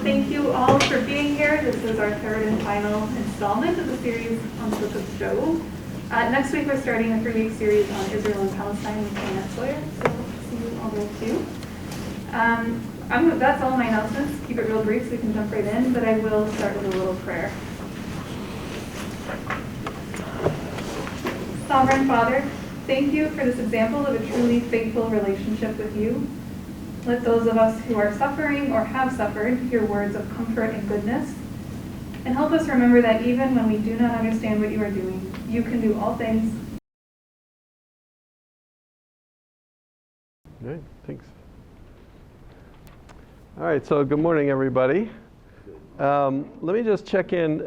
Thank you all for being here. This is our third and final installment of the series on the Book of Job. Next week we're starting a 3-week series on Israel and Palestine with Canaan Sawyer, so hope to see you all there too. That's all my announcements. Keep it real brief so we can jump right in, but I will start with a little prayer. Sovereign Father, thank you for this example of a truly faithful relationship with you. Let those of us who are suffering or have suffered hear words of comfort and goodness. And help us remember that even when we do not understand what you are doing, you can do all things. All right, thanks. All right, so good morning, everybody. Let me just check in.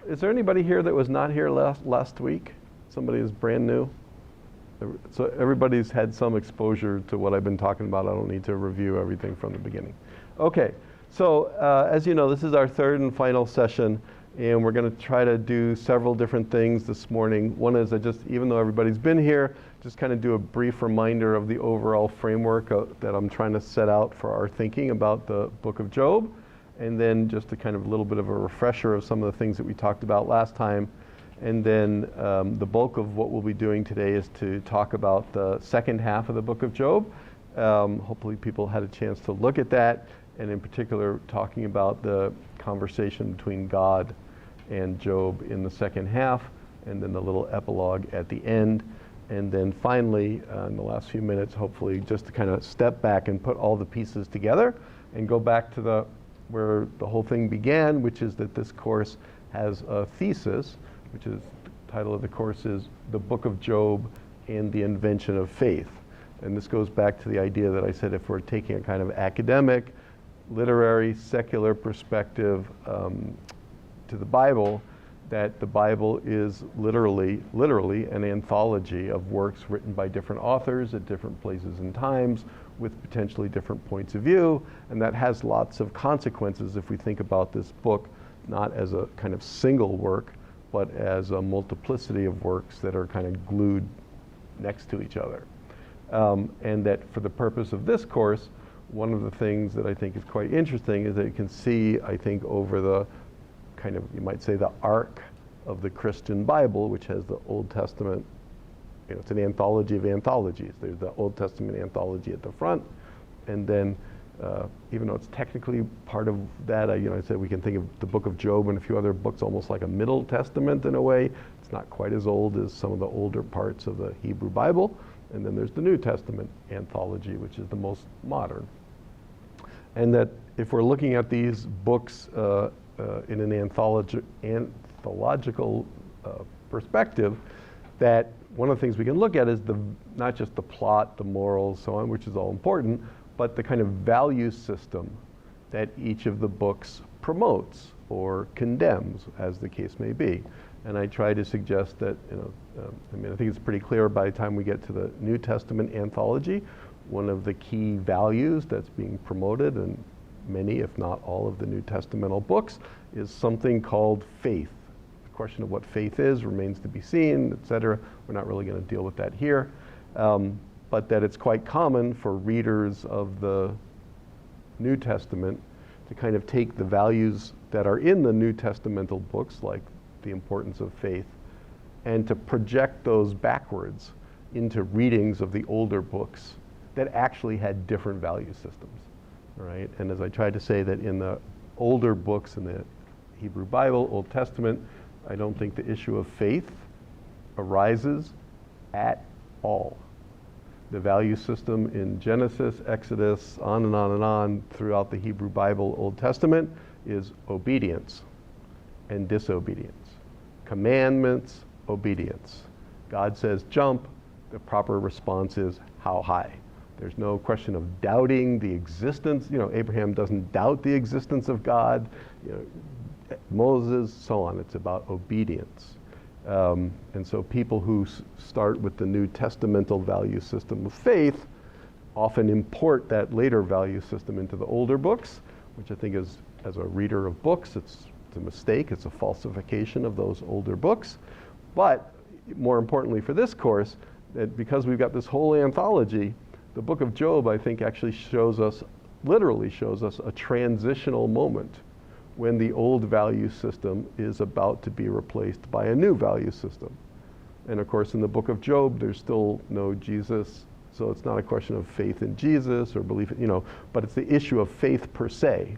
Is there anybody here that was not here last week? Somebody who's brand new? So everybody's had some exposure to what I've been talking about. I don't need to review everything from the beginning. Okay, so as you know, this is our third and final session, and we're going to try to do several different things this morning. One is even though everybody's been here, just kind of do a brief reminder of the overall framework that I'm trying to set out for our thinking about the book of Job, and then just a kind of a little bit of a refresher of some of the things that we talked about last time. And then the bulk of what we'll be doing today is to talk about the second half of the book of Job. Hopefully people had a chance to look at that, and in particular talking about the conversation between God and Job in the second half, and then the little epilogue at the end. And then finally, in the last few minutes, hopefully just to kind of step back and put all the pieces together and go back to where the whole thing began, which is that this course has a thesis, which is the title of the course is The Book of Job and the Invention of Faith. And this goes back to the idea that I said if we're taking a kind of academic, literary, secular perspective to the Bible, that the Bible is literally an anthology of works written by different authors at different places and times with potentially different points of view, and that has lots of consequences if we think about this book not as a kind of single work, but as a multiplicity of works that are kind of glued next to each other. And that for the purpose of this course, one of the things that I think is quite interesting is that you can see, I think, over the kind of, you might say, the arc of the Christian Bible, which has the Old Testament, it's an anthology of anthologies. There's the Old Testament anthology at the front, and then even though it's technically part of that, I said we can think of the book of Job and a few other books almost like a Middle Testament in a way. It's not quite as old as some of the older parts of the Hebrew Bible. And then there's the New Testament anthology, which is the most modern. And that if we're looking at these books in an anthological perspective, that one of the things we can look at is not just the plot, the morals, so on, which is all important, but the kind of value system that each of the books promotes or condemns, as the case may be. And I try to suggest that, I think it's pretty clear by the time we get to the New Testament anthology, one of the key values that's being promoted in many, if not all, of the New Testamental books is something called faith. The question of what faith is remains to be seen, etc. We're not really going to deal with that here. But that it's quite common for readers of the New Testament to kind of take the values that are in the New Testamental books, like the importance of faith, and to project those backwards into readings of the older books that actually had different value systems, right? And as I tried to say that in the older books in the Hebrew Bible, Old Testament, I don't think the issue of faith arises at all. The value system in Genesis, Exodus, on and on and on throughout the Hebrew Bible, Old Testament, is obedience and disobedience. Commandments, obedience. God says jump, the proper response is how high. There's no question of doubting the existence. Abraham doesn't doubt the existence of God. Moses, so on. It's about obedience. And so people who start with the New Testamental value system of faith often import that later value system into the older books, which I think is, as a reader of books, it's a mistake. It's a falsification of those older books. But more importantly for this course, that because we've got this whole anthology, the book of Job, I think, actually shows us literally shows us a transitional moment when the old value system is about to be replaced by a new value system. And of course, in the book of Job, there's still no Jesus, so it's not a question of faith in Jesus or belief, but it's the issue of faith per se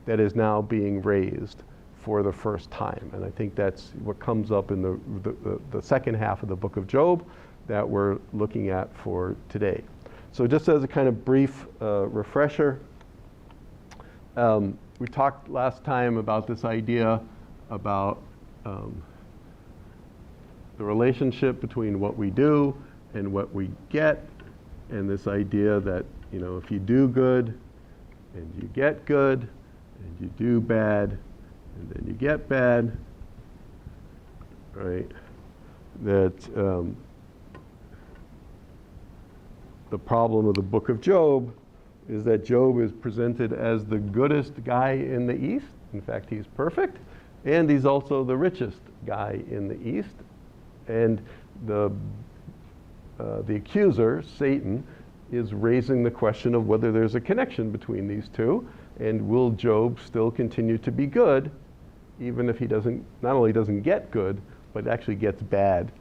that is now being raised for the first time. And I think that's what comes up in the second half of the book of Job that we're looking at for today. So just as a kind of brief refresher, we talked last time about this idea about the relationship between what we do and what we get, and this idea that, if you do good and you get good, and you do bad and then you get bad, right, that the problem of the book of Job is that Job is presented as the goodest guy in the East. In fact, he's perfect. And he's also the richest guy in the East. And the accuser, Satan, is raising the question of whether there's a connection between these two. And will Job still continue to be good, even if he not only doesn't get good, but actually gets bad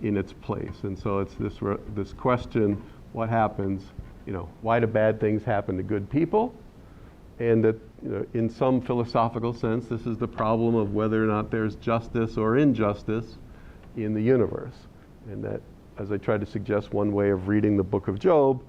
in its place. And so it's this question, what happens? Why do bad things happen to good people? And that, in some philosophical sense, this is the problem of whether or not there's justice or injustice in the universe. And that, as I tried to suggest, one way of reading the book of Job,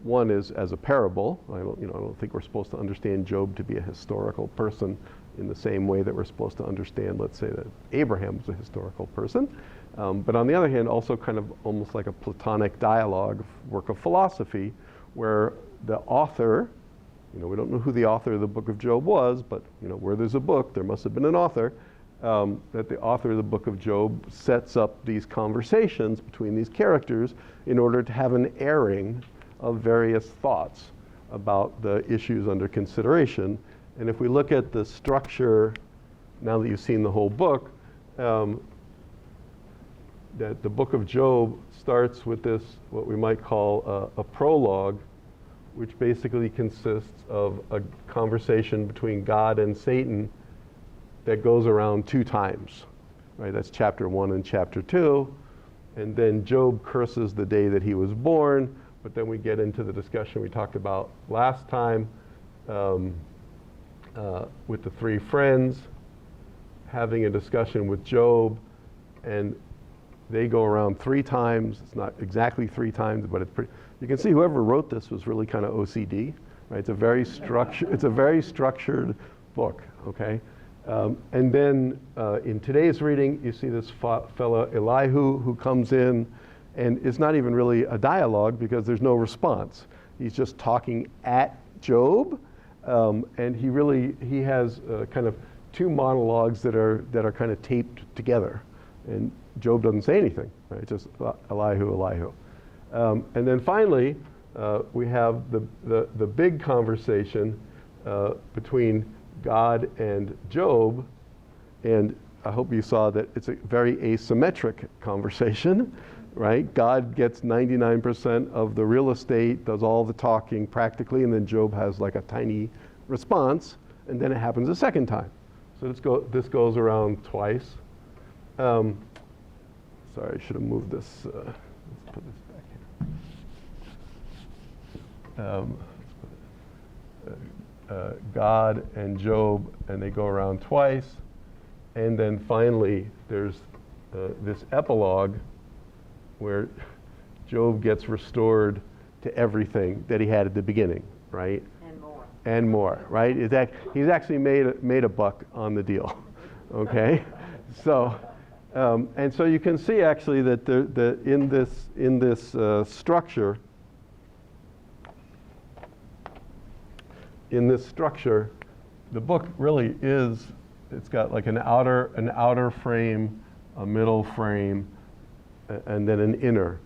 one is as a parable. I don't think we're supposed to understand Job to be a historical person in the same way that we're supposed to understand, let's say, that Abraham was a historical person. But on the other hand, also kind of almost like a Platonic dialogue, work of philosophy, where the author, we don't know who the author of the book of Job was, but where there's a book, there must have been an author, that the author of the book of Job sets up these conversations between these characters in order to have an airing of various thoughts about the issues under consideration. And if we look at the structure, now that you've seen the whole book, that the book of Job starts with this, what we might call a prologue, which basically consists of a conversation between God and Satan that goes around 2 times, right? That's chapter 1 and chapter 2. And then Job curses the day that he was born, but then we get into the discussion we talked about last time with the 3 friends having a discussion with Job, and they go around 3 times. It's not exactly 3 times, but it's pretty. You can see whoever wrote this was really kind of OCD, right? It's a very structured book, okay? And then in today's reading, you see this fellow Elihu who comes in, and it's not even really a dialogue because there's no response. He's just talking at Job, and he has kind of 2 monologues that are kind of taped together, and Job doesn't say anything, right? Just Elihu. And then finally, we have the big conversation between God and Job, and I hope you saw that it's a very asymmetric conversation, right? God gets 99% of the real estate, does all the talking practically, and then Job has like a tiny response, and then it happens a second time. So this goes around twice. Sorry, I should have moved this. Let's put this back here. God and Job, and they go around twice. And then finally, there's this epilogue where Job gets restored to everything that he had at the beginning, right? And more, right? He's actually made a buck on the deal, okay? So. And so you can see actually that in this structure, the book really is. It's got like an outer frame, a middle frame, and then an inner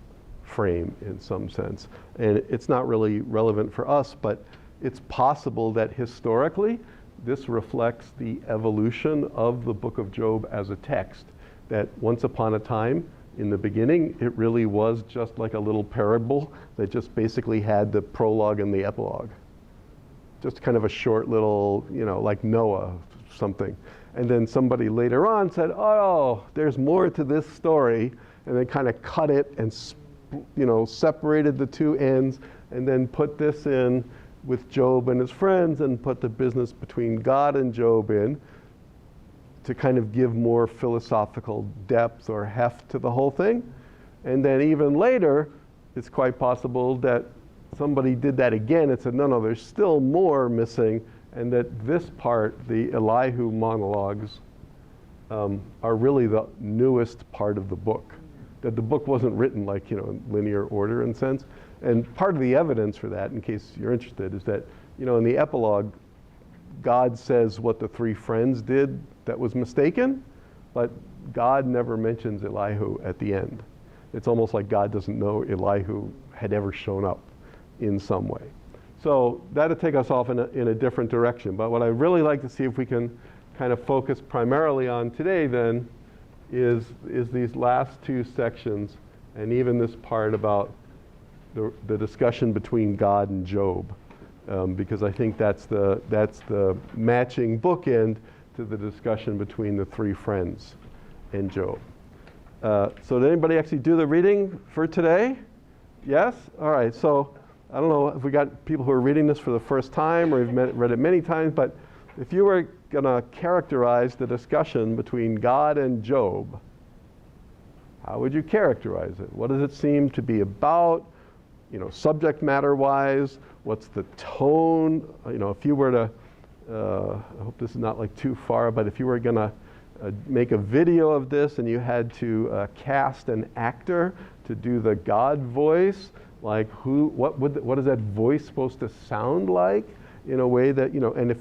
frame in some sense. And it's not really relevant for us, but it's possible that historically this reflects the evolution of the book of Job as a text. That once upon a time, in the beginning, it really was just like a little parable that just basically had the prologue and the epilogue. just kind of a short little, like Noah, something. And then somebody later on said, oh, there's more to this story, and they kind of cut it and, separated the two ends, and then put this in with Job and his friends, and put the business between God and Job in to kind of give more philosophical depth or heft to the whole thing. And then even later, it's quite possible that somebody did that again and said, no, there's still more missing, and that this part, the Elihu monologues, are really the newest part of the book. That the book wasn't written like, in linear order in sense. And part of the evidence for that, in case you're interested, is that, in the epilogue, God says what the three friends did that was mistaken, but God never mentions Elihu at the end. It's almost like God doesn't know Elihu had ever shown up in some way. So that'll take us off in a different direction. But what I'd really like to see if we can kind of focus primarily on today then is these last two sections, and even this part about the discussion between God and Job, because I think that's the matching bookend to the discussion between the three friends and Job. So did anybody actually do the reading for today? Yes? All right. So I don't know if we got people who are reading this for the first time or have read it many times, but if you were going to characterize the discussion between God and Job, how would you characterize it? What does it seem to be about? Subject matter-wise, what's the tone? If you were to, I hope this is not like too far, but if you were going to make a video of this and you had to cast an actor to do the God voice, like what is that voice supposed to sound like in a way that, and if,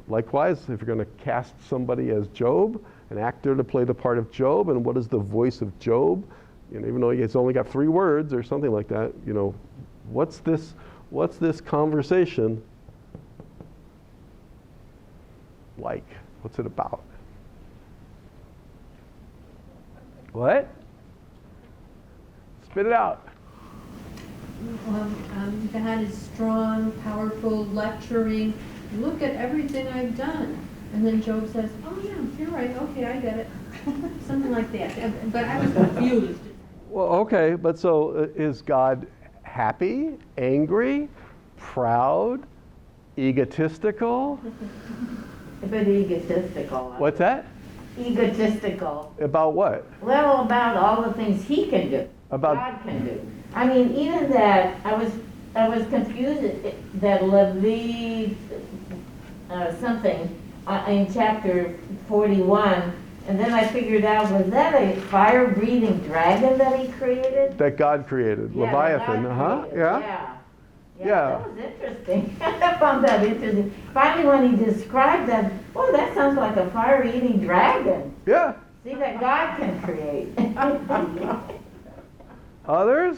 likewise, if you're going to cast somebody as Job, an actor to play the part of Job, and what is the voice of Job? Even though it's only got 3 words or something like that, what's this conversation like? What's it about? What? Spit it out. God is strong, powerful, lecturing. Look at everything I've done. And then Job says, oh yeah, you're right. Okay, I get it. Something like that. But I was confused. Well, okay, but so is God happy, angry, proud, egotistical? A bit egotistical. What's that? Egotistical. About what? Well, about all the things he can do. About God can do. I mean, even that, I was confused that Levi something in chapter 41, and then I figured out, was that a fire-breathing dragon that he created? that God created, Yeah, Leviathan, that God created. yeah. Yeah, Yeah. that was interesting. I found that interesting. Finally, when he described that, well, that sounds like a fire-eating dragon. Yeah. See, that God can create. Others?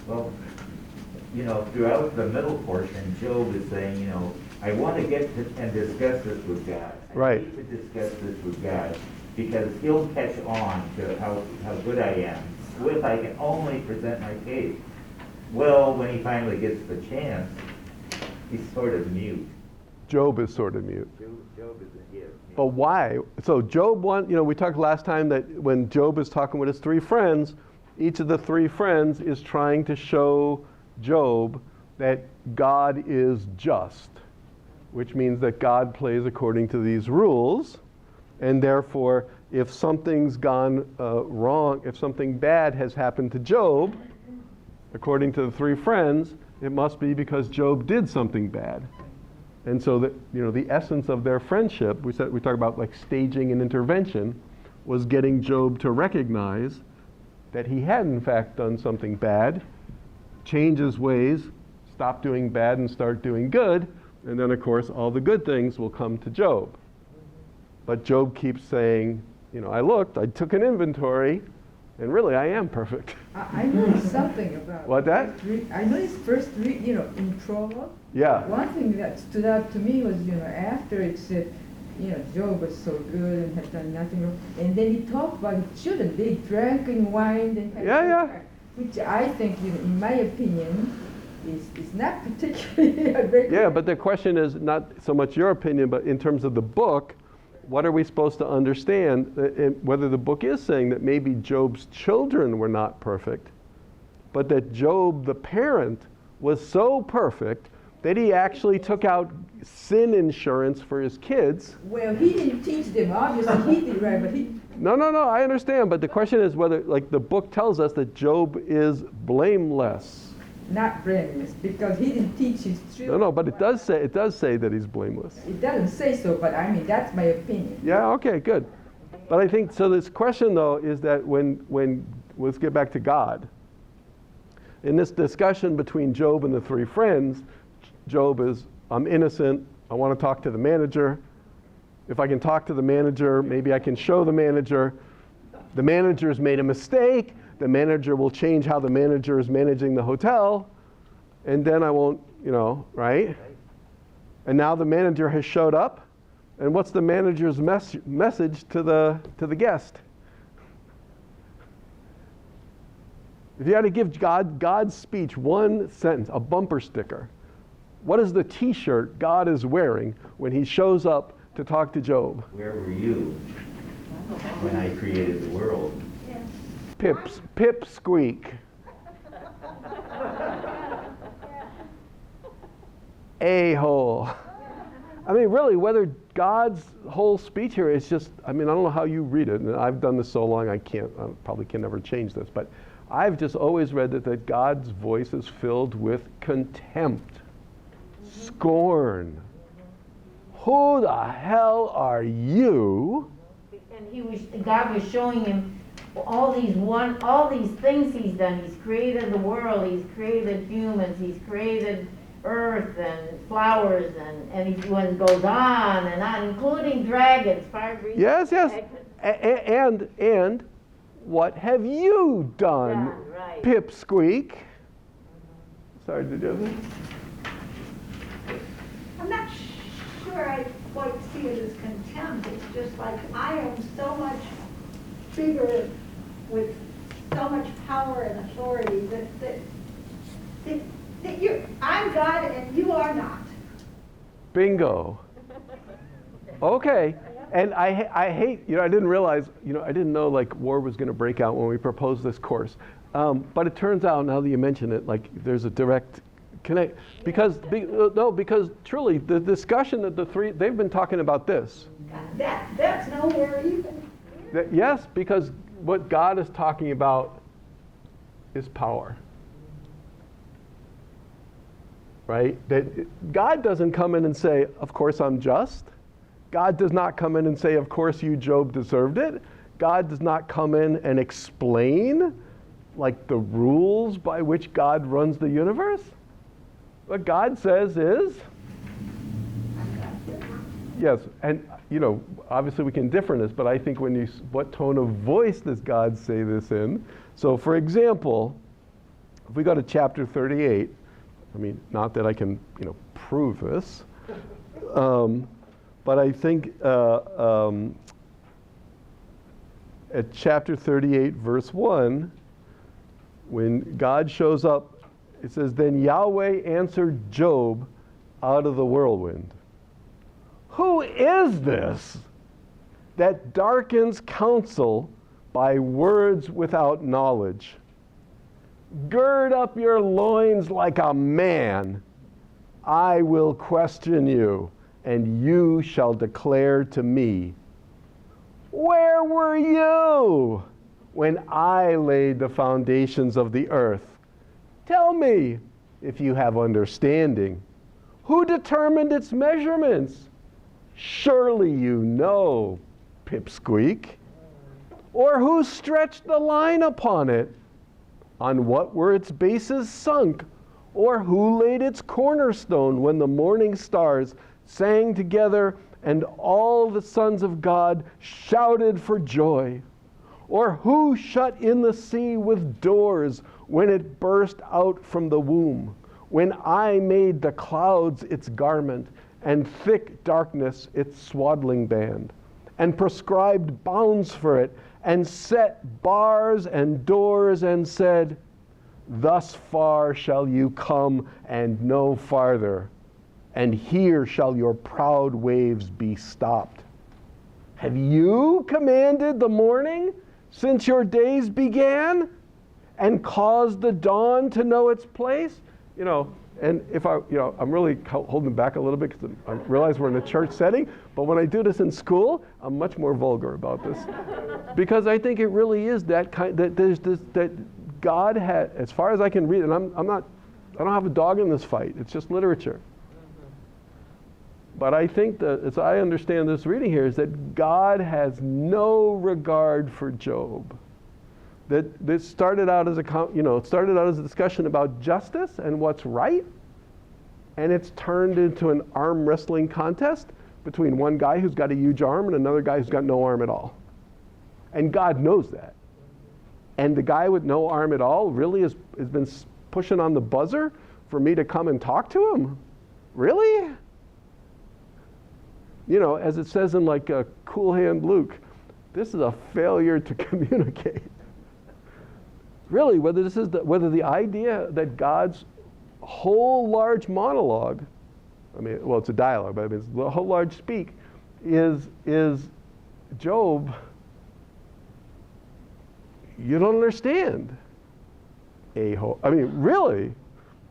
Well, throughout the middle portion, Job is saying, I want to get to and discuss this with God. Right. I need to discuss this with God because he'll catch on to how good I am if I can only present my case. Well, when he finally gets the chance, he's sort of mute. Job is sort of mute. Job is a gift. But why? So Job we talked last time that when Job is talking with his 3 friends, each of the 3 friends is trying to show Job that God is just, which means that God plays according to these rules, and therefore if something's gone wrong, if something bad has happened to Job, according to the 3 friends, it must be because Job did something bad. And so that the essence of their friendship, we talk about like staging an intervention, was getting Job to recognize that he had in fact done something bad, change his ways, stop doing bad and start doing good, and then of course all the good things will come to Job. But Job keeps saying, I took an inventory, and really I am perfect. I noticed something about What that? I noticed first, in Prologue. Yeah. One thing that stood out to me was, after it said, Job was so good and had done nothing wrong, and then he talked about his children. They drank and wined and had Yeah. which I think, in my opinion, is not particularly a great. Yeah, but the question is not so much your opinion, but in terms of the book, what are we supposed to understand? Whether the book is saying that maybe Job's children were not perfect, but that Job, the parent, was so perfect that he actually took out sin insurance for his kids. Well, he didn't teach them. Obviously, he did right, but he. No, I understand. But the question is whether, like the book tells us that Job is blameless. Not blameless, because he didn't teach his children. No, but it does say that he's blameless. It doesn't say so, but I mean, that's my opinion. Yeah, okay, good. But I think, so this question though is that when let's get back to God. In this discussion between Job and the three friends, Job is, I'm innocent, I want to talk to the manager. If I can talk to the manager, maybe I can show the manager. The manager's made a mistake. The manager will change how the manager is managing the hotel. And then I won't, right? And now the manager has showed up. And what's the manager's message to the guest? If you had to give God's speech one sentence, a bumper sticker, what is the t-shirt God is wearing when he shows up to talk to Job? Where were you when I created the world? Pip squeak. A-hole. I mean, really, whether God's whole speech here is just, I don't know how you read it, and I've done this so long I probably can never change this, but I've just always read that God's voice is filled with contempt, scorn. Who the hell are you? And God was showing him all these things he's done. He's created the world, he's created humans, he's created earth and flowers, and he goes on and on, including dragons, fire breathing. Yes. And what have you done, right. Pipsqueak? Sorry, did you have that? I'm not sure I quite see it as contempt. It's just like I am so much bigger with so much power and authority that I'm God and you are not. Bingo. Okay. And I hate, I didn't realize, I didn't know like war was going to break out when we proposed this course. But it turns out, now that you mention it, like there's a direct connect. Because truly, the discussion that they've been talking about this. That's nowhere even. Yes, because what God is talking about is power. Right? That God doesn't come in and say, of course I'm just. God does not come in and say, of course you, Job, deserved it. God does not come in and explain like the rules by which God runs the universe. What God says is, yes, and obviously we can differ in this, but I think what tone of voice does God say this in? So for example, if we go to chapter 38, not that I can, prove this, but I think at chapter 38, verse 1, when God shows up, it says, then Yahweh answered Job out of the whirlwind. Who is this that darkens counsel by words without knowledge? Gird up your loins like a man. I will question you, and you shall declare to me. Where were you when I laid the foundations of the earth? Tell me, if you have understanding, who determined its measurements? Surely you know, Pipsqueak. Or who stretched the line upon it? On what were its bases sunk? Or who laid its cornerstone when the morning stars sang together and all the sons of God shouted for joy? Or who shut in the sea with doors when it burst out from the womb? When I made the clouds its garment and thick darkness its swaddling band, and prescribed bounds for it, and set bars and doors, and said, Thus far shall you come and no farther, and here shall your proud waves be stopped. Have you commanded the morning since your days began, and caused the dawn to know its place? You know, and if I'm really holding back a little bit because I realize we're in a church setting, but when I do this in school, I'm much more vulgar about this. Because I think it really is that kind, that there's this, that God had, as far as I can read, and I don't have a dog in this fight, it's just literature. But I think that, as I understand this reading here, is that God has no regard for Job. That this started out as a discussion about justice and what's right, and it's turned into an arm wrestling contest between one guy who's got a huge arm and another guy who's got no arm at all. And God knows that. And the guy with no arm at all really has been pushing on the buzzer for me to come and talk to him? Really? You know, as it says in like Cool Hand Luke, this is a failure to communicate. Really, whether the idea that God's whole large monologue, I mean, well, it's a dialogue, but I mean, it's the whole large speak, is Job, you don't understand. I mean, really.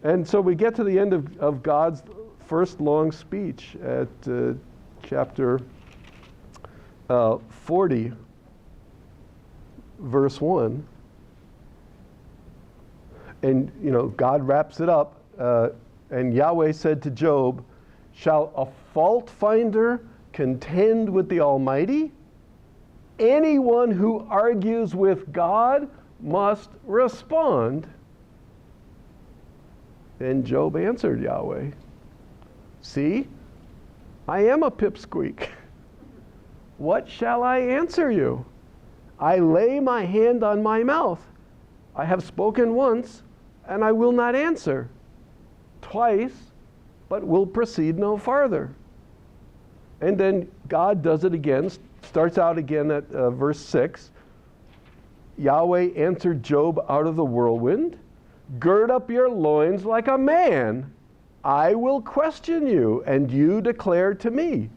And so we get to the end of God's first long speech at chapter 40, verse 1. And, you know, God wraps it up. And Yahweh said to Job, shall a fault finder contend with the Almighty? Anyone who argues with God must respond. And Job answered Yahweh, see, I am a pipsqueak. What shall I answer you? I lay my hand on my mouth. I have spoken once, and I will not answer. Twice, but will proceed no farther. And then God does it again, starts out again at verse 6. Yahweh answered Job out of the whirlwind, gird up your loins like a man. I will question you, and you declare to me.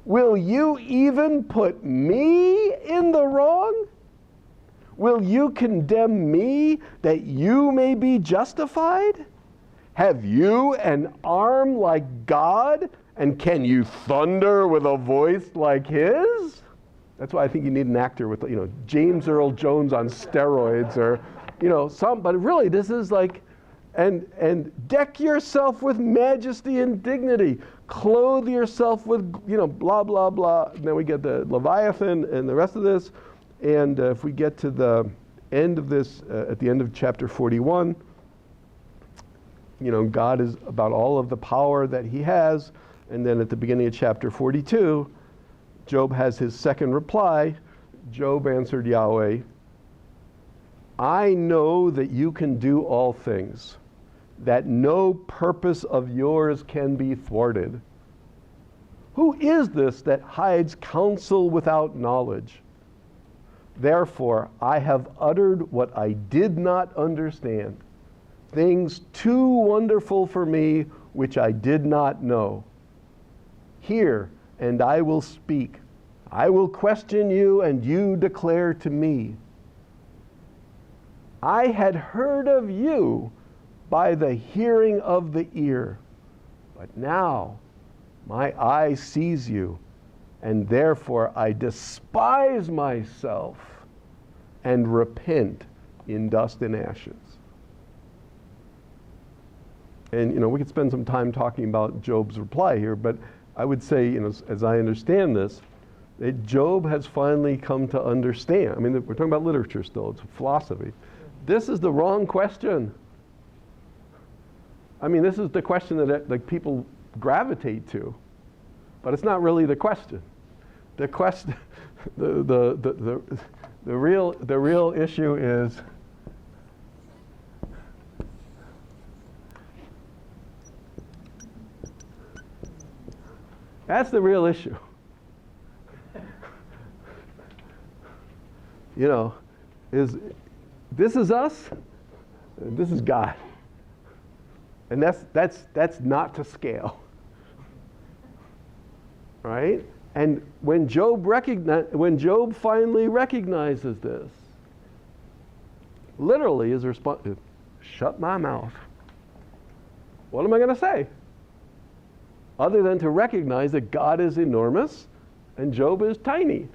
Will you even put me in the wrong? Will you condemn me that you may be justified? Have you an arm like God, and can you thunder with a voice like his? That's why I think you need an actor with, you know, James Earl Jones on steroids, or, you know, but really this is like, and deck yourself with majesty and dignity. Clothe yourself with, you know, blah, blah, blah. And then we get the Leviathan and the rest of this. And if we get to the end of this, at the end of chapter 41, you know, God is about all of the power that he has. And then at the beginning of chapter 42, Job has his second reply. Job answered Yahweh, I know that you can do all things, that no purpose of yours can be thwarted. Who is this that hides counsel without knowledge? Therefore, I have uttered what I did not understand, things too wonderful for me which I did not know. Hear, and I will speak. I will question you, and you declare to me. I had heard of you by the hearing of the ear, but now my eye sees you, and therefore I despise myself and repent in dust and ashes. And, you know, we could spend some time talking about Job's reply here, but I would say, you know, as I understand this, that Job has finally come to understand. I mean, we're talking about literature still, it's philosophy. This is the wrong question. I mean, this is the question that like people gravitate to, but it's not really the question. The question, the real issue is, that's the real issue. You know, this is us, This is God. And that's not to scale. Right? And when Job finally recognizes this, literally his response is, shut my mouth. What am I going to say? Other than to recognize that God is enormous and Job is tiny.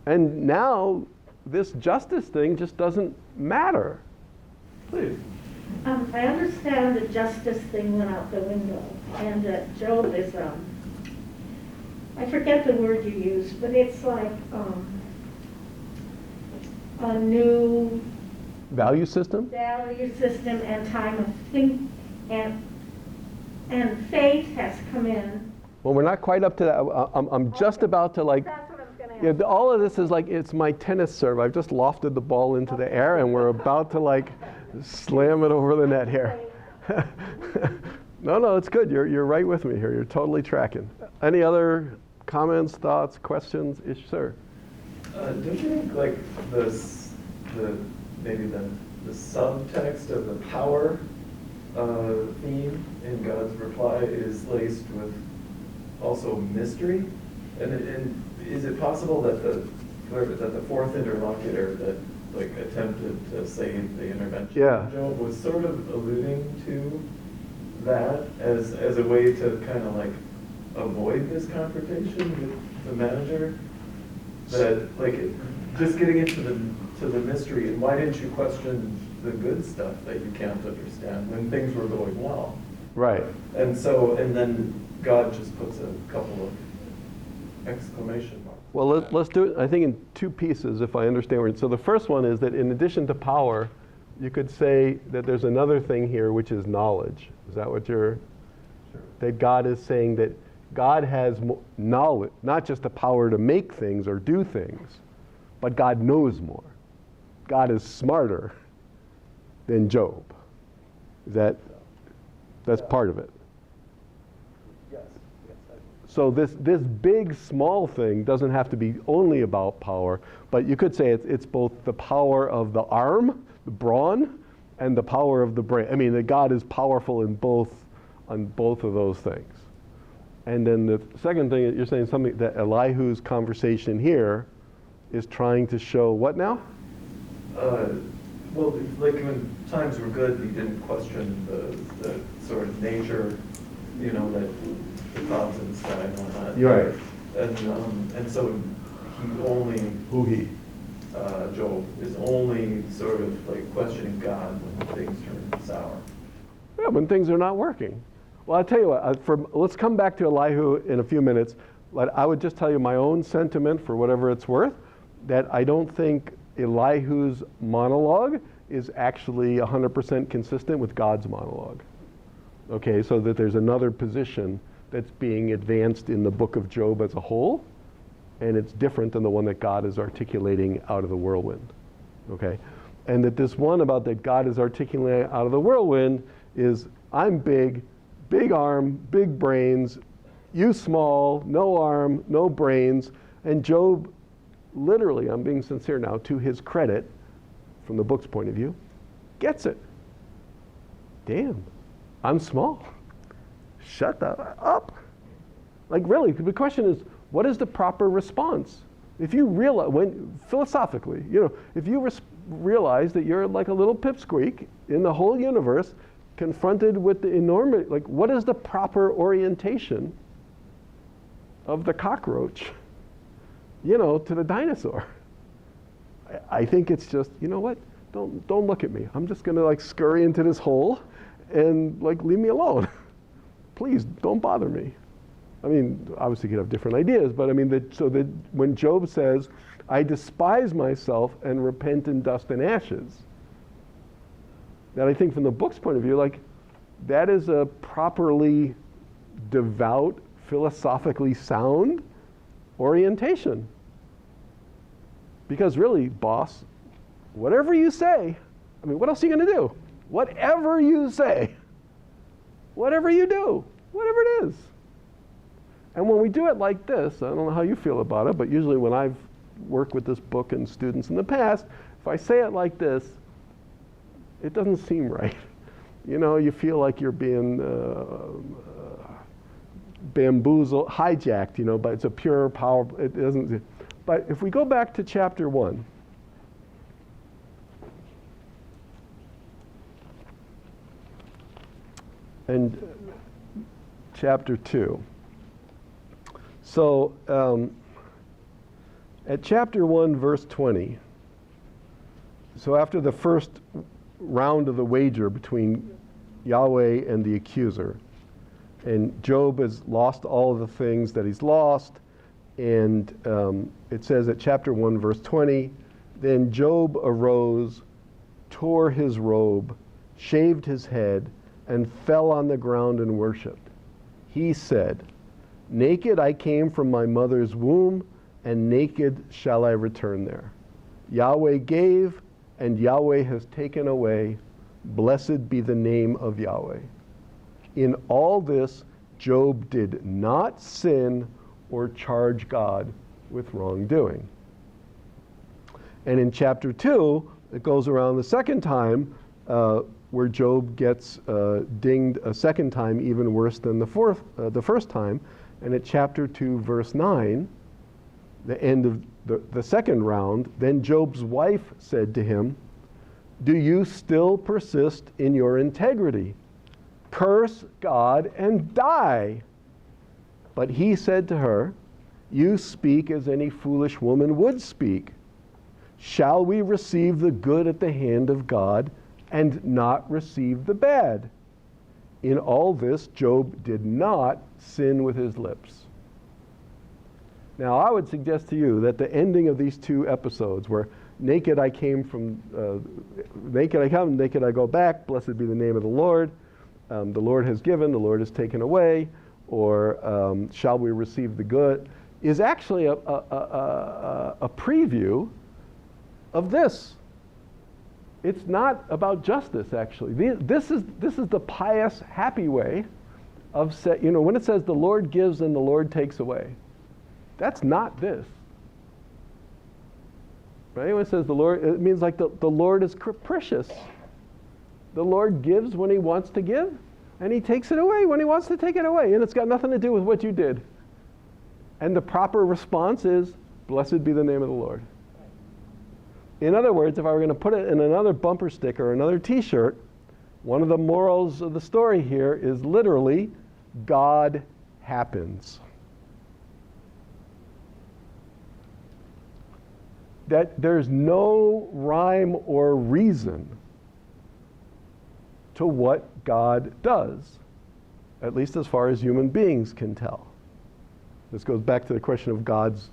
And now this justice thing just doesn't matter. Please. I understand the justice thing went out the window, and that Job is, I forget the word you used, but it's like a new Value system? value system and time of think, and faith has come in. Well, we're not quite up to that. I'm just about to like, That's what I was gonna ask. yeah, all of this is like, it's my tennis serve. I've just lofted the ball into the air and we're about to like slam it over the net here. No, it's good. You're right with me here. You're totally tracking. Any other comments, thoughts, questions? Sir. Don't you think like maybe the subtext of the power theme in God's reply is laced with also mystery? And is it possible that the fourth interlocutor that like attempted to save the intervention of Job was sort of alluding to that as a way to kind of like avoid this confrontation with the manager? That like just getting into the mystery, and why didn't you question the good stuff that you can't understand when things were going well? Right. And then God just puts a couple of exclamation marks. Well, let's do it, I think, in two pieces, if I understand it. So the first one is that in addition to power, you could say that there's another thing here, which is knowledge. Is that what you're... Sure. That God is saying that God has knowledge, not just the power to make things or do things, but God knows more. God is smarter than Job. That's part of it. Yes. So this big small thing doesn't have to be only about power, but you could say it's both the power of the arm, the brawn, and the power of the brain. I mean, that God is powerful on both of those things. And then the second thing, you're saying something that Elihu's conversation here is trying to show what now? Well, like when times were good, he didn't question the sort of nature, that the clouds in the sky and whatnot. You're right. And so he only, Job, is only sort of like questioning God when things turn sour. Yeah, when things are not working. Well, I'll tell you what, let's come back to Elihu in a few minutes, but I would just tell you my own sentiment for whatever it's worth, that I don't think Elihu's monologue is actually 100% consistent with God's monologue. Okay, so that there's another position that's being advanced in the book of Job as a whole, and it's different than the one that God is articulating out of the whirlwind. Okay, and that this one about that God is articulating out of the whirlwind is, I'm big arm, big brains, you small, no arm, no brains, and Job, literally, I'm being sincere now, to his credit, from the book's point of view, gets it. Damn, I'm small. Shut up. Like really, the question is, what is the proper response? If you realize, philosophically, if you realize that you're like a little pipsqueak in the whole universe, confronted with the enormous, like what is the proper orientation of the cockroach, to the dinosaur? I think it's just, you know what? Don't look at me. I'm just gonna like scurry into this hole and like leave me alone. Please don't bother me. I mean, obviously you could have different ideas, but I mean, so that when Job says, I despise myself and repent in dust and ashes, that I think from the book's point of view, like that is a properly devout, philosophically sound orientation. Because really, boss, whatever you say, I mean, what else are you going to do? Whatever you say, whatever you do, whatever it is. And when we do it like this, I don't know how you feel about it, but usually when I've worked with this book and students in the past, if I say it like this, it doesn't seem right. You know, you feel like you're being bamboozled, hijacked, you know, but it's a pure power. It doesn't. But if we go back to chapter 1, and chapter 2. So at chapter 1, verse 20, so after the first round of the wager between Yahweh and the accuser, and Job has lost all of the things that he's lost, and it says at chapter 1, verse 20, then Job arose, tore his robe, shaved his head, and fell on the ground and worshipped. He said, naked I came from my mother's womb, and naked shall I return there. Yahweh gave, and Yahweh has taken away. Blessed be the name of Yahweh. In all this, Job did not sin or charge God with wrongdoing. And in chapter 2, it goes around the second time where Job gets dinged a second time, even worse than the first time. And at chapter 2, verse 9, the end of the second round, then Job's wife said to him, do you still persist in your integrity? Curse God and die. But he said to her, you speak as any foolish woman would speak. Shall we receive the good at the hand of God and not receive the bad? In all this, Job did not sin with his lips. Now, I would suggest to you that the ending of these two episodes, where naked I came from, naked I come, naked I go back, blessed be the name of the Lord has given, the Lord has taken away, or shall we receive the good, is actually a preview of this. It's not about justice, actually. This is the pious, happy way of when it says the Lord gives and the Lord takes away. That's not this. Right? When it says the Lord, it means like the Lord is capricious. The Lord gives when he wants to give, and he takes it away when he wants to take it away. And it's got nothing to do with what you did. And the proper response is, blessed be the name of the Lord. In other words, if I were going to put it in another bumper sticker or another t-shirt, one of the morals of the story here is literally, God happens. That there's no rhyme or reason to what God does, at least as far as human beings can tell. This goes back to the question of God's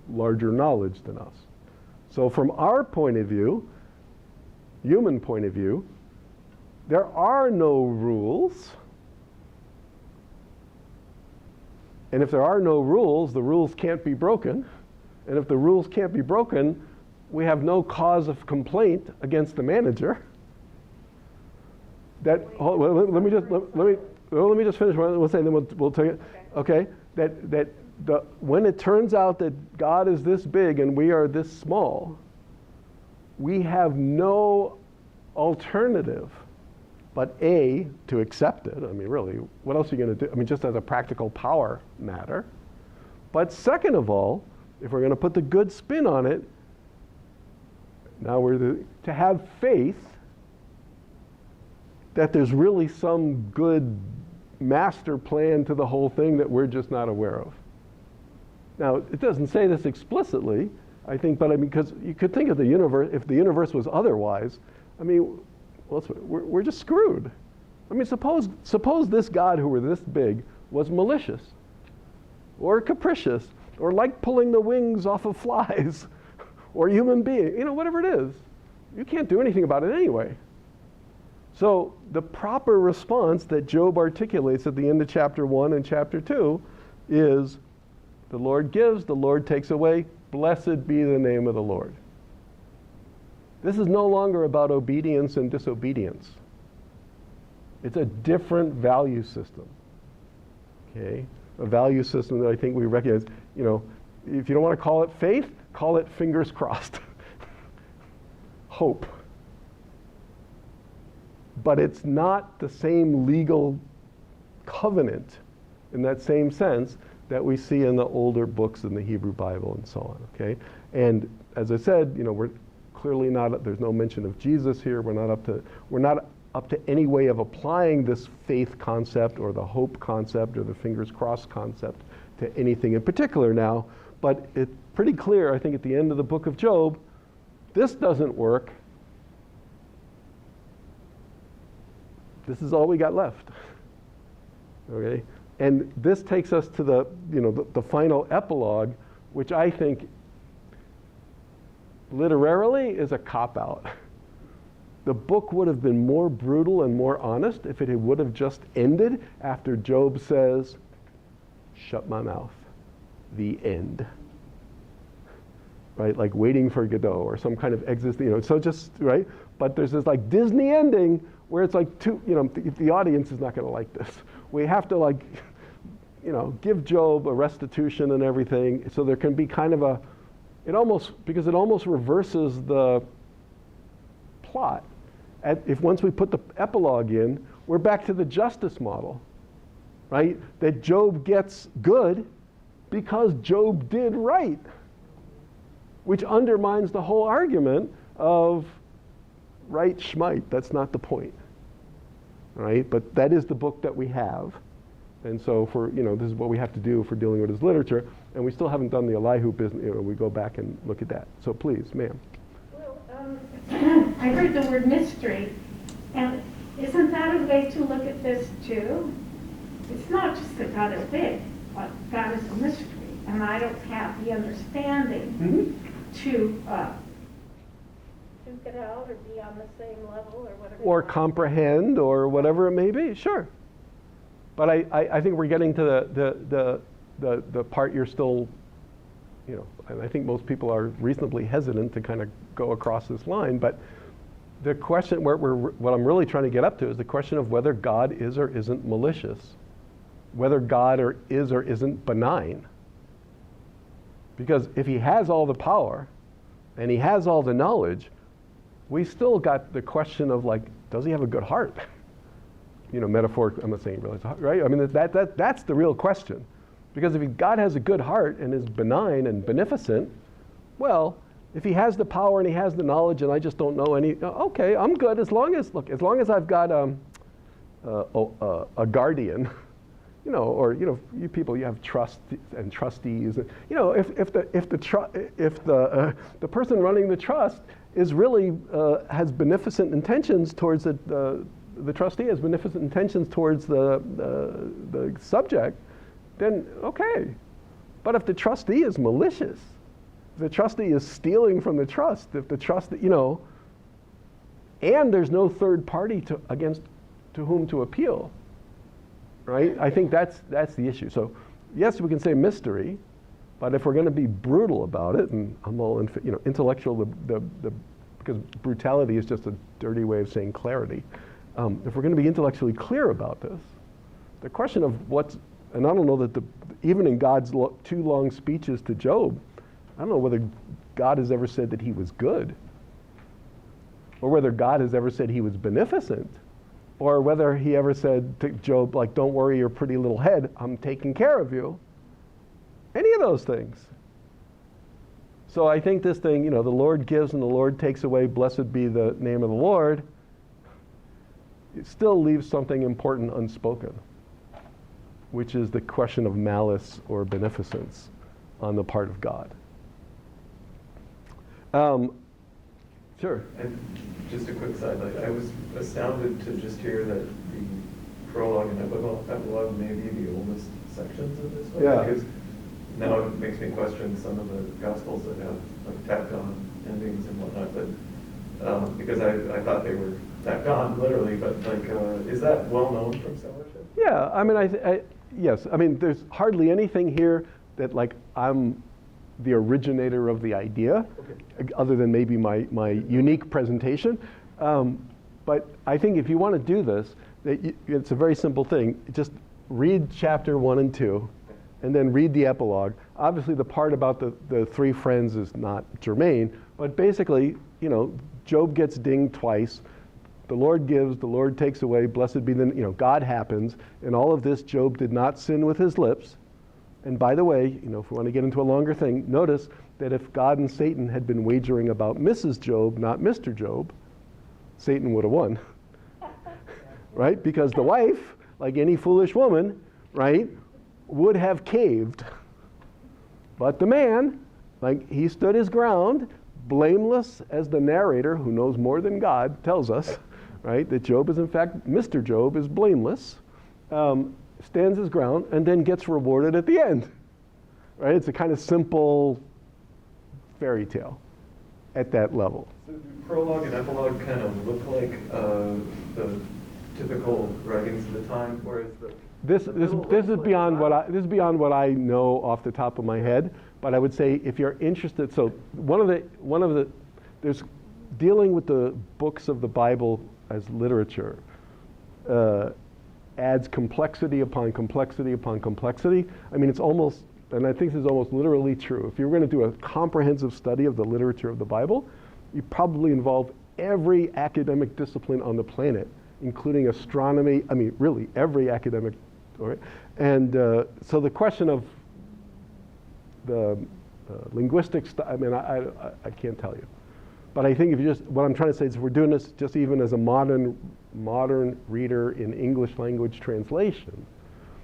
larger knowledge than us. So from our point of view, human point of view, there are no rules. And if there are no rules, the rules can't be broken. And if the rules can't be broken, we have no cause of complaint against the manager. Let me just finish. We'll say, then we'll take it. Okay. When it turns out that God is this big and we are this small, we have no alternative but to accept it. I mean, really, what else are you going to do? I mean, just as a practical power matter. But second of all, if we're going to put the good spin on it, now to have faith that there's really some good master plan to the whole thing that we're just not aware of. Now, it doesn't say this explicitly, I think, but I mean, because you could think of the universe, if the universe was otherwise, I mean, we're just screwed. I mean, suppose this God who were this big was malicious or capricious or like pulling the wings off of flies or human being, whatever it is. You can't do anything about it anyway. So the proper response that Job articulates at the end of chapter 1 and chapter 2 is, the Lord gives, the Lord takes away, blessed be the name of the Lord. This is no longer about obedience and disobedience. It's a different value system. Okay? A value system that I think we recognize, if you don't want to call it faith, call it fingers crossed. Hope. but it's not the same legal covenant in that same sense that we see in the older books in the Hebrew Bible and so on, okay? And as I said, we're clearly not, there's no mention of Jesus here. We're not up to any way of applying this faith concept or the hope concept or the fingers crossed concept to anything in particular now. But it's pretty clear, I think, at the end of the book of Job, this doesn't work. This is all we got left. Okay? And this takes us to the final epilogue, which I think literarily is a cop-out. The book would have been more brutal and more honest if it would have just ended after Job says, shut my mouth, the end. Right, like Waiting for Godot or some kind of so just, right? But there's this like Disney ending where it's like the audience is not going to like this. We have to give Job a restitution and everything, so there can be kind of because it almost reverses the plot. If once we put the epilogue in, we're back to the justice model, right? That Job gets good because Job did right, which undermines the whole argument of right schmite. That's not the point, right? But that is the book that we have. And so this is what we have to do for dealing with his literature, and we still haven't done the Elihu business. We go back and look at that. So please, ma'am. Well, I heard the word mystery, and isn't that a way to look at this too? It's not just that God is big, but God is a mystery, and I don't have the understanding to get out or be on the same level or whatever. Or comprehend or whatever it may be, sure. But I think we're getting to the part you're still, and I think most people are reasonably hesitant to kind of go across this line, but the question, what I'm really trying to get up to is the question of whether God is or isn't malicious, whether God is or isn't benign. Because if he has all the power and he has all the knowledge, we still got the question of does he have a good heart? Metaphorically, I'm not saying really, right? I mean, that's the real question. Because if God has a good heart and is benign and beneficent, well, if he has the power and he has the knowledge and I just don't know okay, I'm good as long as I've got a guardian, or you people, you have trust and trustees. If the person running the trust is really has beneficent intentions towards the trustee has beneficent intentions towards the subject, then okay. But if the trustee is malicious, if the trustee is stealing from the trust, if the trustee, and there's no third party to whom to appeal, right? I think that's the issue. So yes, we can say mystery, but if we're going to be brutal about it, and I'm all intellectual, because brutality is just a dirty way of saying clarity. If we're going to be intellectually clear about this, the question of and I don't know that even in God's 2 long speeches to Job, I don't know whether God has ever said that he was good, or whether God has ever said he was beneficent, or whether he ever said to Job, don't worry your pretty little head, I'm taking care of you. Any of those things. So I think this thing, the Lord gives and the Lord takes away, blessed be the name of the Lord, it still leaves something important unspoken, which is the question of malice or beneficence on the part of God. Sure. And just a quick side, I was astounded to just hear that the prologue and epilogue may be the oldest sections of this book. Yeah. Because now it makes me question some of the Gospels that have tacked on endings and whatnot. But because I thought they were tacked on literally, but is that well known from scholarship? Yeah, I mean, yes. I mean, there's hardly anything here that I'm the originator of the idea, other than maybe my unique presentation. But I think if you want to do this, it's a very simple thing. Just read chapter 1 and 2, and then read the epilogue. Obviously, the part about the 3 friends is not germane, but basically, Job gets dinged twice. the Lord gives, the Lord takes away, blessed be the, God happens. And all of this, Job did not sin with his lips. And by the way, if we want to get into a longer thing, notice that if God and Satan had been wagering about Mrs. Job, not Mr. Job, Satan would have won. Right? Because the wife, like any foolish woman, right, would have caved. But the man, he stood his ground, blameless as the narrator, who knows more than God, tells us, right, that Job is in fact, Mr. Job is blameless, stands his ground, and then gets rewarded at the end. Right? It's a kind of simple fairy tale at that level. So do Prologue and Epilogue kind of look like the typical writings of the time, whereas This is beyond what I know off the top of my head, but I would say if you're interested, so one of the there's dealing with the books of the Bible as literature adds complexity upon complexity upon complexity. I mean, it's almost, and I think this is almost literally true. If you're going to do a comprehensive study of the literature of the Bible, you probably involve every academic discipline on the planet, including astronomy. I mean, really every academic. All right. And so the question of the linguistics, I mean, I can't tell you. But I think what I'm trying to say is if we're doing this just even as a modern reader in English language translation,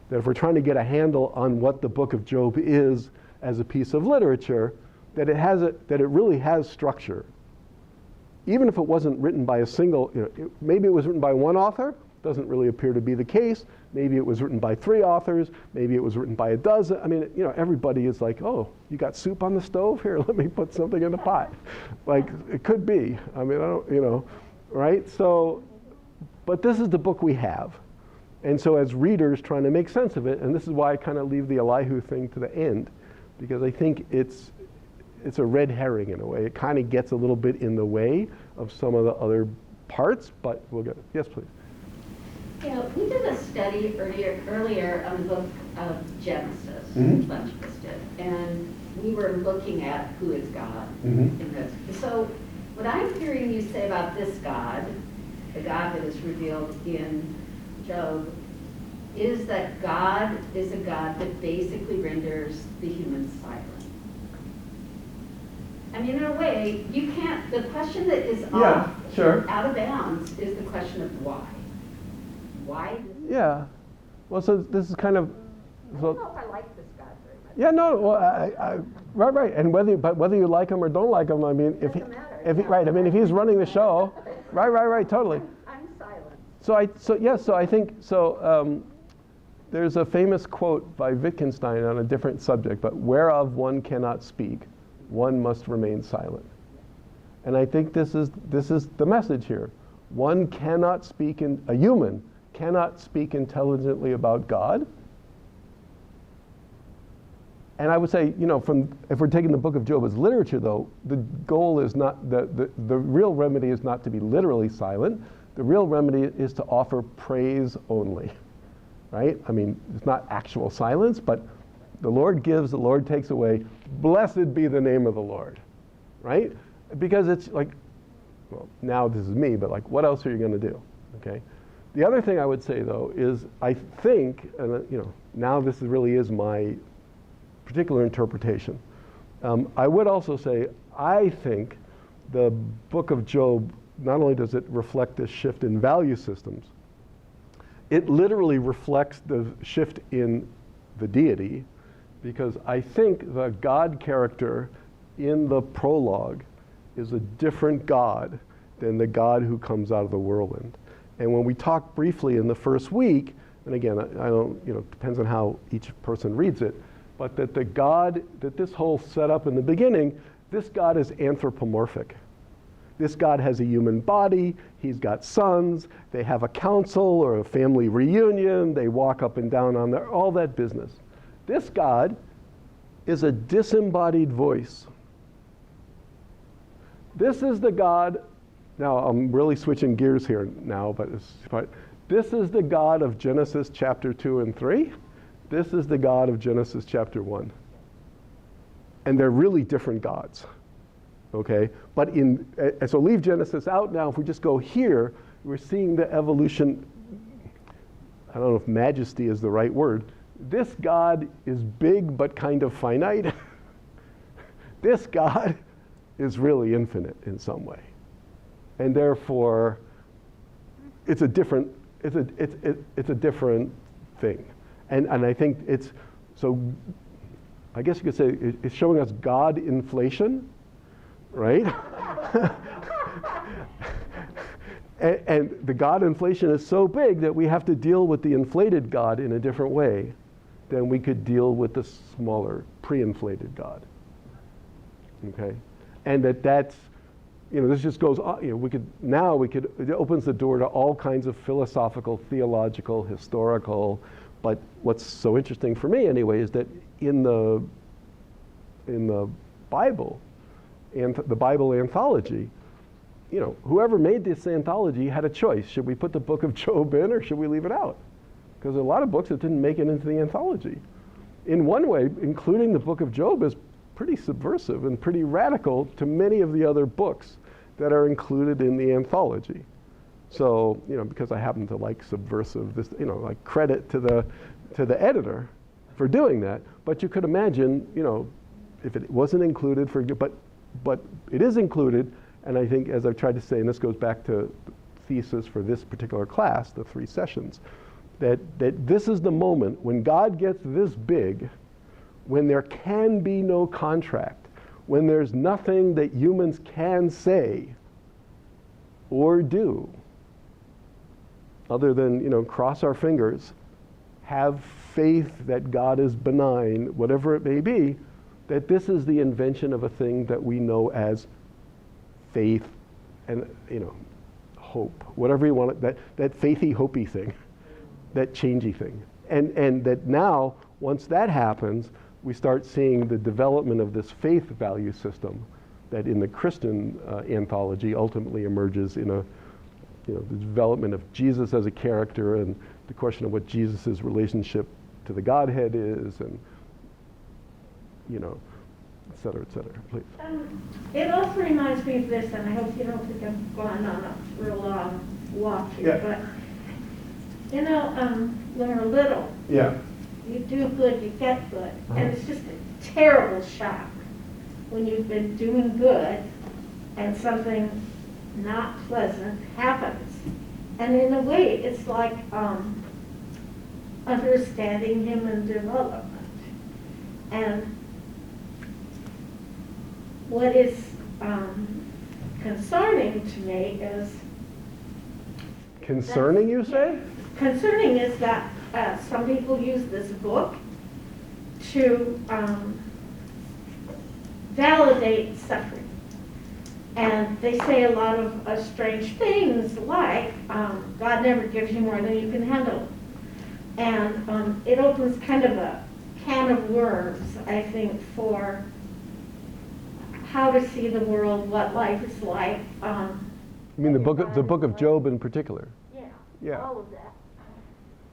that if we're trying to get a handle on what the book of Job is as a piece of literature, that it really has structure. Even if it wasn't written by a single, maybe it was written by one author, doesn't really appear to be the case. Maybe it was written by 3 authors. Maybe it was written by a dozen. I mean, everybody is like, oh, you got soup on the stove? Here, let me put something in the pot. Like, it could be. I mean, I don't, right? So, but this is the book we have. And so as readers trying to make sense of it, and this is why I kind of leave the Elihu thing to the end, because I think it's a red herring in a way. It kind of gets a little bit in the way of some of the other parts, but we'll get it. Yes, please. Yeah, we did a study earlier on the book of Genesis, a bunch of us did, and we were looking at who is God in this. So what I'm hearing you say about this God, the God that is revealed in Job, is that God is a God that basically renders the human silent. I mean, in a way, you can't, the question that is out of bounds is the question of why. Why? Yeah. Well, so this is kind of. I don't know if I like this God very much. Yeah, no, well, right, and whether you like him or don't like him, I mean, if he's running the show, right, totally. I'm silent. So I think there's a famous quote by Wittgenstein on a different subject, but whereof one cannot speak, one must remain silent. And I think this is the message here. One cannot speak a human cannot speak intelligently about God. And I would say, if we're taking the book of Job as literature, though, the goal is not, the real remedy is not to be literally silent. The real remedy is to offer praise only, right? I mean, it's not actual silence, but the Lord gives, the Lord takes away. Blessed be the name of the Lord, right? Because it's like, well, now this is me, but like, what else are you going to do, okay? The other thing I would say, though, is I think, and now this really is my particular interpretation. I would also say, I think the book of Job, not only does it reflect this shift in value systems, it literally reflects the shift in the deity, because I think the God character in the prologue is a different God than the God who comes out of the whirlwind. And when we talked briefly in the first week, and again, I don't, depends on how each person reads it, but that that this whole setup in the beginning, this God is anthropomorphic. This God has a human body, he's got sons, they have a council or a family reunion, they walk up and down on all that business. This God is a disembodied voice. This is the God. Now, I'm really switching gears here now, but this is the God of Genesis chapter 2 and 3. This is the God of Genesis chapter 1. And they're really different gods, okay? But so leave Genesis out now. If we just go here, we're seeing the evolution. I don't know if majesty is the right word. This God is big but kind of finite. This God is really infinite in some way. And therefore, it's a different thing. And I think it's, so I guess you could say it's showing us God inflation, right? And the God inflation is so big that we have to deal with the inflated God in a different way than we could deal with the smaller, pre-inflated God. Okay? And that's, this just goes on, it opens the door to all kinds of philosophical, theological, historical, but what's so interesting for me anyway is that in the Bible, and the Bible anthology, whoever made this anthology had a choice. Should we put the book of Job in or should we leave it out? Because there are a lot of books that didn't make it into the anthology. In one way, including the book of Job is pretty subversive and pretty radical to many of the other books that are included in the anthology. So, because I happen to like subversive, like credit to the editor for doing that. But you could imagine, if it wasn't included but it is included. And I think, as I've tried to say, and this goes back to the thesis for this particular class, the 3 sessions, that this is the moment when God gets this big, when there can be no contract, when there's nothing that humans can say or do other than, cross our fingers, have faith that God is benign, whatever it may be, that this is the invention of a thing that we know as faith and, hope, whatever you want, that faithy, hopey thing, that changey thing. And that now, once that happens, we start seeing the development of this faith value system that in the Christian anthology ultimately emerges in the development of Jesus as a character and the question of what Jesus' relationship to the Godhead is, and, et cetera, et cetera. Please. It also reminds me of this, and I hope you don't think I'm going on a real long walk here, but, when we're little, you do good, you get good, and it's just a terrible shock when you've been doing good and something not pleasant happens. And in a way, it's like understanding human development. And what is concerning to me is... Concerning, you say? Concerning is that some people use this book to validate suffering. And they say a lot of strange things like, God never gives you more than you can handle. And it opens kind of a can of worms, I think, for how to see the world, what life is like. You mean the book of Job in particular? Yeah. All of that.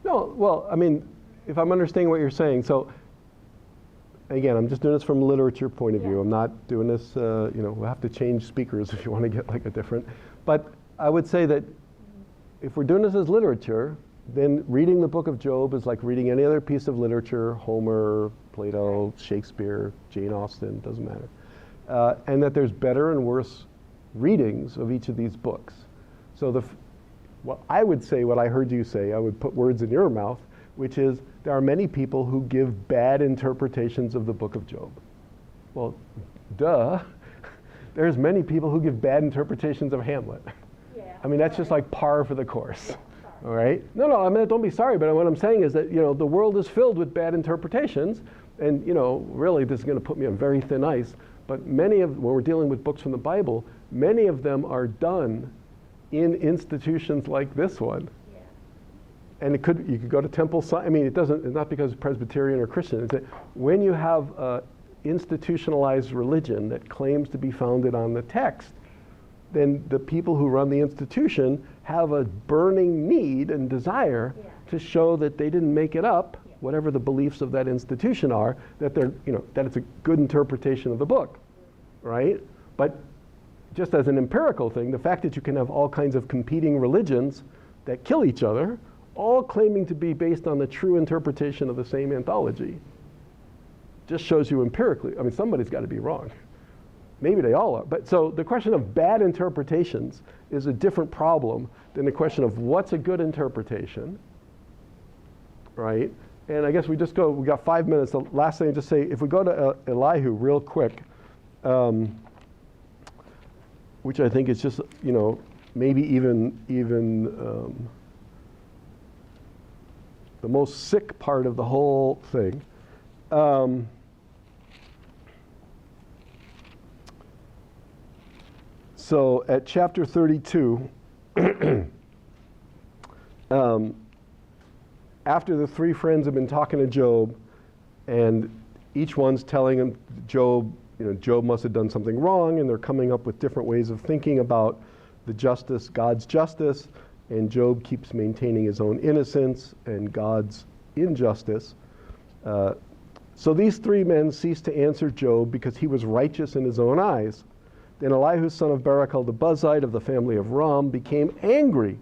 No, well, I mean, if I'm understanding what you're saying, so again, I'm just doing this from a literature point of view. I'm not doing this, we'll have to change speakers if you want to get like a different. But I would say that if we're doing this as literature, then reading the book of Job is like reading any other piece of literature, Homer, Plato, Shakespeare, Jane Austen, doesn't matter. And that there's better and worse readings of each of these books. So what I would say, what I heard you say, I would put words in your mouth, which is there are many people who give bad interpretations of the book of Job. Well, duh. There's many people who give bad interpretations of Hamlet. Yeah. I mean, that's just like par for the course. All right? No, I mean, don't be sorry, but what I'm saying is that, the world is filled with bad interpretations, and, really this is going to put me on very thin ice, but when we're dealing with books from the Bible, many of them are done in institutions like this one. Yeah. And you could go to Temple, I mean, it's not because it's Presbyterian or Christian, it's that when you have institutionalized religion that claims to be founded on the text, then the people who run the institution have a burning need and desire to show that they didn't make it up, whatever the beliefs of that institution are, that that it's a good interpretation of the book, right? But just as an empirical thing, the fact that you can have all kinds of competing religions that kill each other, all claiming to be based on the true interpretation of the same anthology, just shows you empirically. I mean, somebody's got to be wrong. Maybe they all are. But so the question of bad interpretations is a different problem than the question of what's a good interpretation, right? And I guess we got 5 minutes. The last thing, just say, if we go to Elihu real quick, which I think is just, maybe even the most sick part of the whole thing. So at chapter 32, after the three friends have been talking to Job, and each one's telling him Job must have done something wrong, and they're coming up with different ways of thinking about the justice, God's justice, and Job keeps maintaining his own innocence and God's injustice. So these three men ceased to answer Job because he was righteous in his own eyes. Then Elihu, son of Barachel the Buzite of the family of Ram, became angry.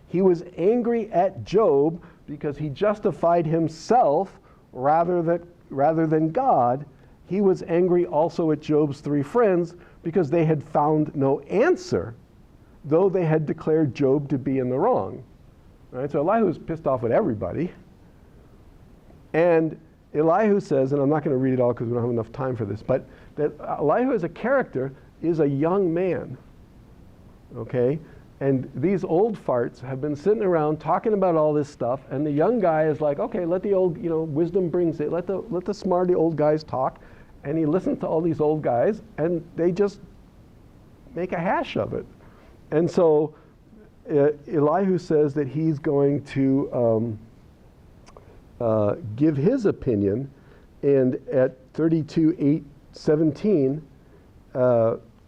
He was angry at Job because he justified himself rather than God. He was angry also at Job's three friends because they had found no answer, though they had declared Job to be in the wrong. Right? So Elihu was pissed off at everybody. And Elihu says, and I'm not going to read it all because we don't have enough time for this, but that Elihu as a character is a young man. Okay? And these old farts have been sitting around talking about all this stuff, and the young guy is like, okay, let the old, wisdom brings it. Let the smarty old guys talk. And he listens to all these old guys, and they just make a hash of it. And so Elihu says that he's going to give his opinion, and at 32:8-17,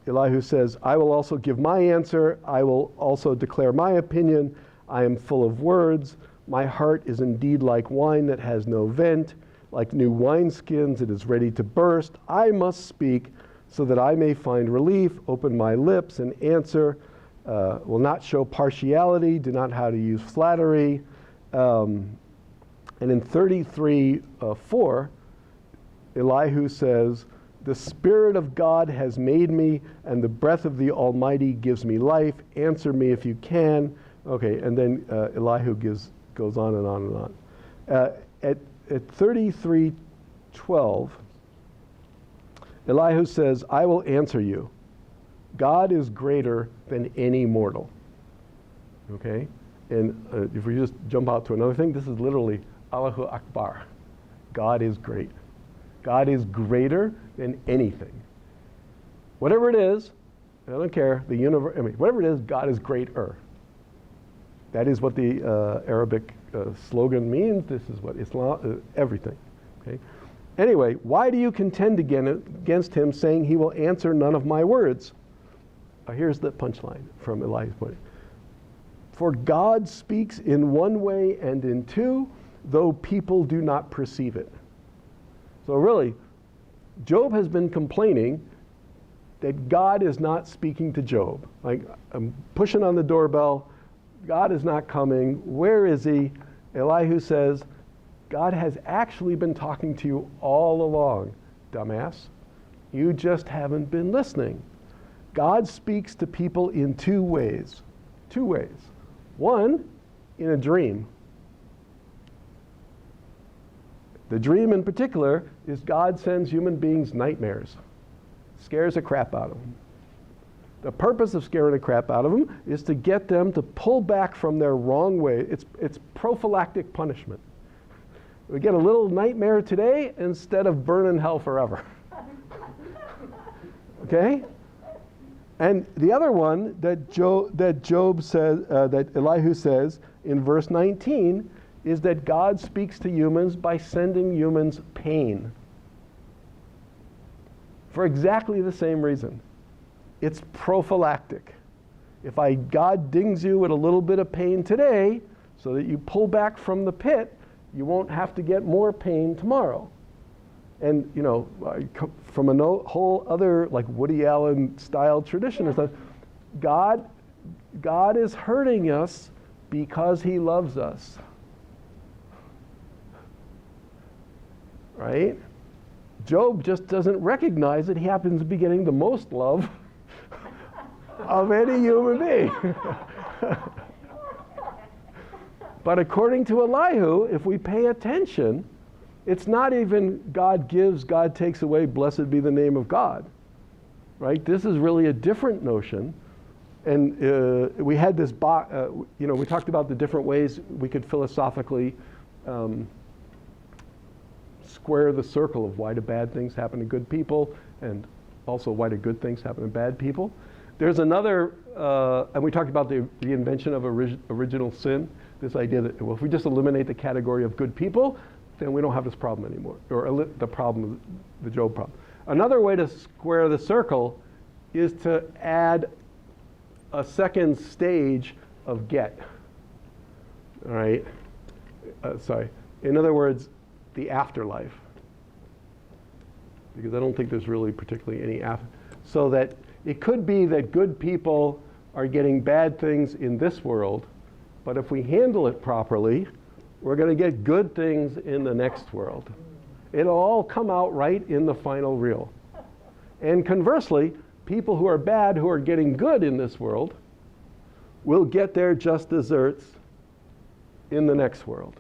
Elihu says, I will also give my answer. I will also declare my opinion. I am full of words. My heart is indeed like wine that has no vent. Like new wineskins, it is ready to burst. I must speak so that I may find relief. Open my lips and answer. Will not show partiality. Do not how to use flattery. And in 33:4, Elihu says, the Spirit of God has made me, and the breath of the Almighty gives me life. Answer me if you can. Okay, and then Elihu goes on and on and on. At 33:12, Elihu says, I will answer you. God is greater than any mortal. Okay? And if we just jump out to another thing, this is literally Allahu Akbar. God is great. God is greater than anything. Whatever it is, I don't care, the universe, whatever it is, God is greater. That is what the Arabic slogan means. This is what Islam, everything. Okay? Anyway, why do you contend against him, saying he will answer none of my words? Here's the punchline from Elihu's point. For God speaks in one way and in two, though people do not perceive it. So really, Job has been complaining that God is not speaking to Job. Like, I'm pushing on the doorbell, God is not coming, where is he? Elihu says, God has actually been talking to you all along, dumbass. You just haven't been listening. God speaks to people in two ways. Two ways. One, in a dream. The dream in particular is God sends human beings nightmares, scares the crap out of them. The purpose of scaring the crap out of them is to get them to pull back from their wrong way. It's prophylactic punishment. We get a little nightmare today instead of burning hell forever. Okay? And the other one that Job says, that Elihu says in verse 19, is that God speaks to humans by sending humans pain. For exactly the same reason. It's prophylactic. If God dings you with a little bit of pain today, so that you pull back from the pit, you won't have to get more pain tomorrow. And, you know, I come from a whole other, like, Woody Allen style tradition. Is that God is hurting us because he loves us. Right? Job just doesn't recognize that he happens to be getting the most love of any human being. But according to Elihu, if we pay attention, it's not even God gives, God takes away, blessed be the name of God. Right? This is really a different notion. And we had this, you know, we talked about the different ways we could philosophically square the circle of why do bad things happen to good people, and also why do good things happen to bad people. There's another, and we talked about the invention of original sin, this idea that, well, if we just eliminate the category of good people, then we don't have this problem anymore, or the problem, the Job problem. Another way to square the circle is to add a second stage of get. All right? Sorry. In other words, the afterlife. Because I don't think there's really particularly any so that it could be that good people are getting bad things in this world, but if we handle it properly, we're going to get good things in the next world. It'll all come out right in the final reel. And conversely, people who are bad, who are getting good in this world, will get their just desserts in the next world.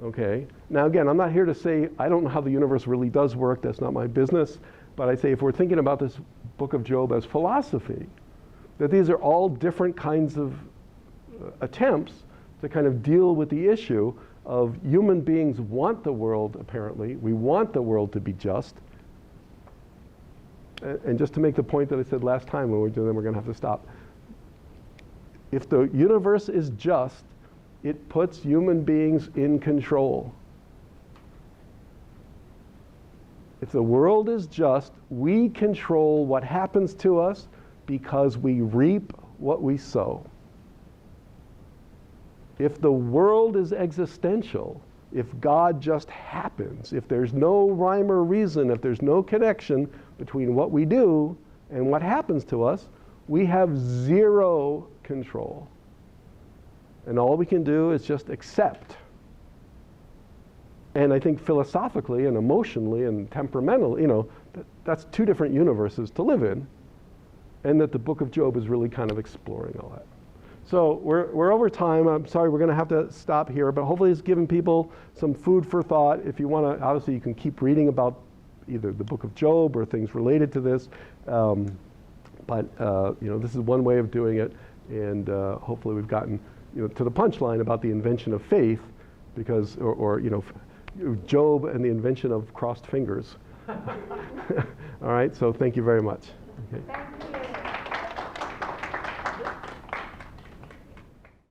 Okay? Now again, I'm not here to say, I don't know how the universe really does work, that's not my business, but I say if we're thinking about this book of Job as philosophy, that these are all different kinds of attempts to kind of deal with the issue of human beings want the world, apparently, we want the world to be just. And just to make the point that I said last time, when we're doing, then we're going to have to stop. If the universe is just, it puts human beings in control. If the world is just, we control what happens to us because we reap what we sow. If the world is existential, if God just happens, if there's no rhyme or reason, if there's no connection between what we do and what happens to us, we have zero control. And all we can do is just accept. And I think philosophically and emotionally and temperamentally, you know, that's two different universes to live in. And that the book of Job is really kind of exploring all that. So we're over time. I'm sorry, we're going to have to stop here, but hopefully it's given people some food for thought. If you want to, obviously you can keep reading about either the book of Job or things related to this. But you know, this is one way of doing it, and hopefully we've gotten, you know, to the punchline about the invention of faith, because, or you know, Job and the invention of crossed fingers. All right, so thank you very much. Okay.